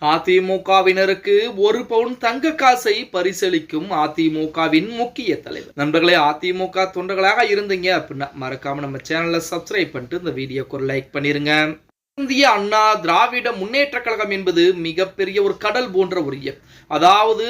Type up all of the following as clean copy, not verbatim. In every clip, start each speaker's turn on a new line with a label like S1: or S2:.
S1: அதிமுகவினருக்கு 1 பவுன் தங்க காசை பரிசளிக்கும் அதிமுகவின் முக்கிய தலைவர். நண்பர்களே, அதிமுக தொண்டர்களாக இருந்தீங்க அப்படின்னா மறக்காம நம்ம சேனலை சப்ஸ்கிரைப் பண்ணிட்டு இந்த வீடியோக்கு ஒரு லைக் பண்ணிருங்க. இந்திய அண்ணா திராவிட முன்னேற்ற கழகம் என்பது மிகப்பெரிய ஒரு கடல் போன்ற ஒரு இயக்கம். அதாவது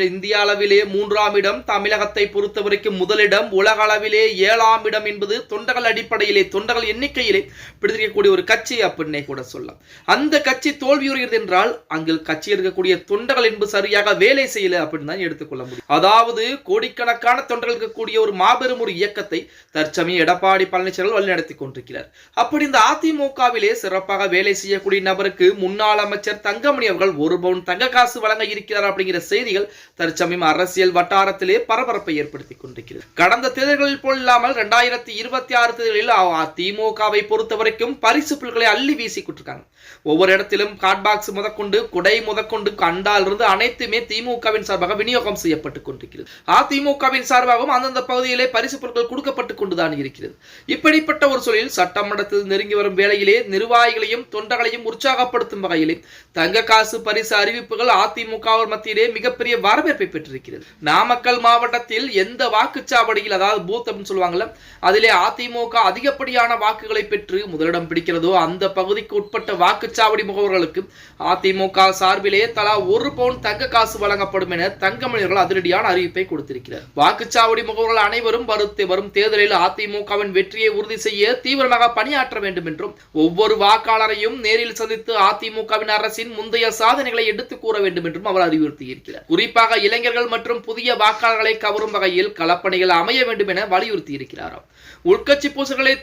S1: இந்திய அளவிலே 3ஆம் இடம், தமிழகத்தை பொறுத்தவரைக்கும் முதலிடம், உலக அளவிலே 7ஆம் இடம் என்பது தொண்டர்கள் அடிப்படையிலே தொண்டர்கள் எண்ணிக்கையிலே பிடித்திருக்கக்கூடிய ஒரு கட்சி அப்படின்னே கூட சொல்லலாம். அந்த கட்சி தோல்வியுறுகிறது என்றால் அங்கு கட்சி இருக்கக்கூடிய தொண்டர்கள் என்பது சரியாக வேலை செய்யல அப்படின்னு தான் எடுத்துக்கொள்ள முடியும். அதாவது கோடிக்கணக்கான தொண்டர்கள் இருக்கக்கூடிய ஒரு மாபெரும் ஒரு இயக்கத்தை தற்சமயம் எடப்பாடி பழனிசாமி வழிநடத்தி கொண்டிருக்கிறார். அப்படி இந்த அதிமுகவிலே சிறப்பாக வேலை செய்யக்கூடிய நபருக்கு முன்னாள் அமைச்சர் தங்கமணி அவர்கள் 1 பவுன் தங்க காசு வழங்க இருக்கிறார் அப்படிங்கிற செய்திகள் தற்சமயம் அரசியல் வட்டாரத்திலே பரபரப்பை ஏற்படுத்திக் கொண்டிருக்கிறது. கடந்த தேர்தல்களில் போல் இல்லாமல் 2026 தேர்தலில் திமுகவை பொறுத்தவரைக்கும் பரிசு பொருட்களை அள்ளி வீசி கொண்டிருக்காங்க. ஒவ்வொரு இடத்திலும் காட்பாக்ஸ் முதற்கொண்டு குடை முதற்கொண்டு கண்டால் இருந்து அனைத்துமே திமுகவின் சார்பாக விநியோகம் செய்யப்பட்டுக் கொண்டிருக்கிறது. அதிமுகவின் சார்பாகவும் அந்தந்த பகுதியிலே பரிசு பொருட்கள் கொடுக்கப்பட்டுக் கொண்டுதான் இருக்கிறது. இப்படிப்பட்ட ஒரு சூழலில் சட்டமன்றத்தில் நெருங்கி வரும் வேளையிலே நிர்வாகிகளையும் தொண்டர்களையும் உற்சாகப்படுத்தும் வகையிலே தங்க காசு பரிசு அறிவிப்புகள் அதிமுக மத்தியிலே மிகப்பெரிய வரவேற்பை பெற்றிருக்கிறது. நாமக்கல் மாவட்டத்தில் எந்த வாக்குச்சாவடியில், அதாவது பூத் அப்படின்னு சொல்லுவாங்கல்ல, அதிலே அதிமுக அதிகப்படியான வாக்குகளை பெற்று முதலிடம் பிடிக்கிறதோ அந்த பகுதிக்கு உட்பட்ட வாக்குச்சாவடி முகவர்களுக்கு அதிமுக சார்பிலே தலா 1 பவுன் தங்க காசு வழங்கப்படும் என தங்கமணியர்கள் அதிரடியான அறிவிப்பை கொடுத்திருக்கிறார். வாக்குச்சாவடி முகவர்கள் அனைவரும் வரும் தேர்தலில் அதிமுகவின் வெற்றியை உறுதி செய்ய தீவிரமாக பணியாற்ற வேண்டும் என்றும் ஒவ்வொரு வாக்காளரையும் நேரில் சந்தித்து அதிமுகவின் அரசின் முந்தைய சாதனைகளை எடுத்துக் கூற வேண்டும் என்றும் அவர் அறிவுறுத்தி இருக்கிறார். குறிப்பாக இளைஞர்கள் மற்றும் புதிய வாக்காளர்களை கவரும் வகையில் களப்பணிகள் அமைய வேண்டும் என வலியுறுத்தி இருக்கிறாராம். உள்கட்சி பூசல்களை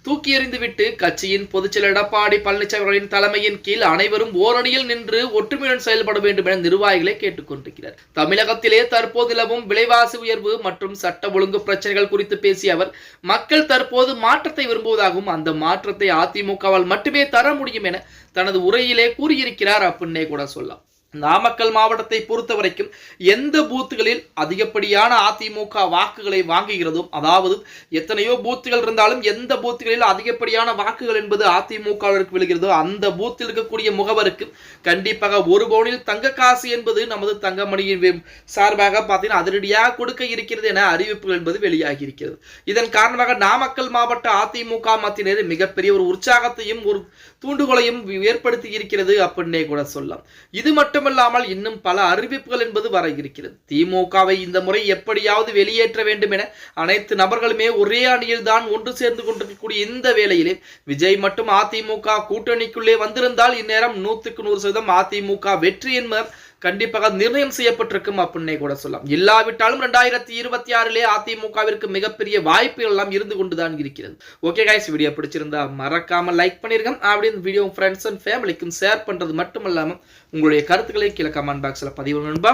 S1: தூக்கி எறிந்துவிட்டு கட்சியின் பொதுச்செயலர் எடப்பாடி பழனிசாமி தலைமையின் கீழ் அனைவரும் ஓரணியில் நின்று ஒற்றுமையுடன் செயல்பட வேண்டும் என நிர்வாகிகளை கேட்டுக் கொண்டிருக்கிறார். தமிழகத்திலே தற்போது நிலவும் விலைவாசி உயர்வு மற்றும் சட்ட ஒழுங்கு பிரச்சனைகள் குறித்து பேசிய அவர், மக்கள் தற்போது மாற்றத்தை விரும்புவதாகவும் அந்த மாற்றத்தை அதிமுகவால் மட்டுமே தர முடியும் என தனது உரையிலே கூறியிருக்கிறார் அப்படின்னே கூட சொல்லலாம். நாமக்கல் மாவட்டத்தை பொறுத்த வரைக்கும் எந்த பூத்துகளில் அதிகப்படியான அதிமுக வாக்குகளை வாங்குகிறதோ, அதாவது எத்தனையோ பூத்துகள் இருந்தாலும் எந்த பூத்துகளில் அதிகப்படியான வாக்குகள் என்பது அதிமுகவிற்கு விழுகிறதோ அந்த பூத்தில் இருக்கக்கூடிய முகவருக்கு கண்டிப்பாக 1 பவுனில் தங்க காசு என்பது நமது தங்கமணியின் சார்பாக பார்த்தீங்கன்னா அதிரடியாக கொடுக்க இருக்கிறது என அறிவிப்புகள் என்பது வெளியாகி இருக்கிறது. இதன் காரணமாக நாமக்கல் மாவட்ட அதிமுக மத்தியினர் மிகப்பெரிய ஒரு உற்சாகத்தையும் ஒரு தூண்டுகோலையும் ஏற்படுத்தி இருக்கிறது அப்படின்னே கூட சொல்லலாம். இது மட்டுமல்லாமல் இன்னும் பல அறிவிப்புகள் என்பது வர இருக்கிறது. திமுகவை இந்த முறை எப்படியாவது வெளியேற்ற வேண்டும் என அனைத்து நபர்களுமே ஒரே அணியில் தான் ஒன்று சேர்ந்து கொண்டிருக்கக்கூடிய இந்த வேளையிலே விஜய் மட்டும் அதிமுக கூட்டணிக்குள்ளே வந்திருந்தால் இந்நேரம் 100% அதிமுக வெற்றி என்பது கண்டிப்பாக நிர்ணயம் செய்யப்பட்டிருக்கும் அப்படின்னே கூட சொல்லலாம். இல்லாவிட்டாலும் 2026 அதிமுகவிற்கு மிகப்பெரிய வாய்ப்புகள் எல்லாம் இருந்து கொண்டுதான் இருக்கிறது. ஓகே கைஸ், வீடியோ பிடிச்சிருந்தா மறக்காம லைக் பண்ணிருங்க. அப்படி இந்த வீடியோ ஃப்ரெண்ட்ஸ் அண்ட் ஃபேமிலிக்கும் ஷேர் பண்றது மட்டுமல்லாம உங்களுடைய கருத்துக்களை கீழே கமெண்ட் பாக்ஸ்ல பதிவு நண்பா.